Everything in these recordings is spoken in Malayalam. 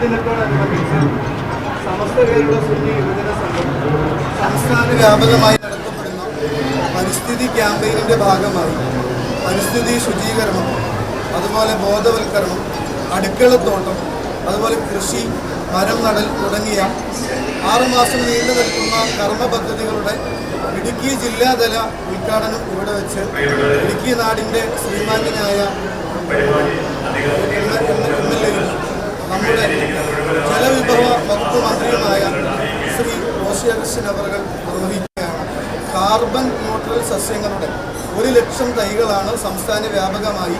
ദിനത്തോടനുബന്ധിച്ച് സമസ്ത കേരള സുന്നി യുവജന സംഘം സംസ്ഥാന വ്യാപകമായി നടത്തപ്പെടുന്ന പരിസ്ഥിതി ക്യാമ്പയിനിൻ്റെ ഭാഗമായി പരിസ്ഥിതി ശുചീകരണം, അതുപോലെ ബോധവൽക്കരണം, അടുക്കളത്തോട്ടം, അതുപോലെ കൃഷി, മരം നടൽ തുടങ്ങിയ 6 മാസം നീണ്ടു നിൽക്കുന്ന കർമ്മ പദ്ധതികളുടെ ഇടുക്കി ജില്ലാതല ഉദ്ഘാടനം ഇവിടെ വെച്ച് ഇടുക്കി നാടിൻ്റെ ശ്രീമാന്യനായ എം.എൽ.എയും നമ്മുടെ ജലവിഭവ വകുപ്പ് മന്ത്രിയുമായ ശ്രീ റോഷി അഗസ്റ്റിൻ അവർ നിർവഹിക്കുകയാണ്. കാർബൺ ന്യൂട്രൽ സസ്യങ്ങളുടെ 1 ലക്ഷം തൈകളാണ് സംസ്ഥാന വ്യാപകമായി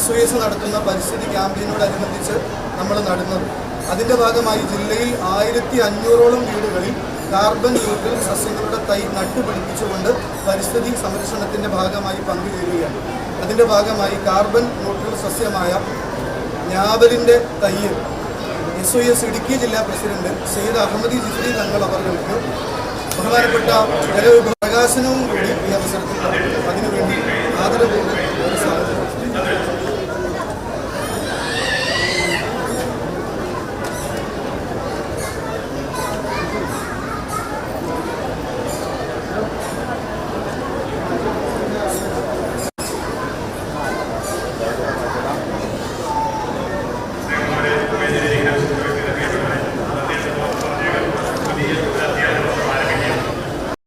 SOS നടത്തുന്ന പരിസ്ഥിതി ക്യാമ്പയിനോടനുബന്ധിച്ച് നമ്മൾ നടുന്നത്. അതിൻ്റെ ഭാഗമായി ജില്ലയിൽ 1500ഓളം വീടുകളിൽ കാർബൺ ന്യൂട്രൽ സസ്യങ്ങളുടെ തൈ നട്ടുപിടിപ്പിച്ചുകൊണ്ട് പരിസ്ഥിതി സംരക്ഷണത്തിൻ്റെ ഭാഗമായി പങ്കുചേരുകയാണ്. അതിൻ്റെ ഭാഗമായി കാർബൺ ന്യൂട്രൽ സസ്യമായ ഞാവലിൻ്റെ തൈ SOS ഇടുക്കി ജില്ലാ പ്രസിഡന്റ് സെയ്ദ് അഹമ്മദി ജിഫ്രി തങ്ങൾ അവർക്ക് ബഹുമാനപ്പെട്ട ജലവിഭവ പ്രകാശനവും കൂടി ഈ അവസരത്തിൽ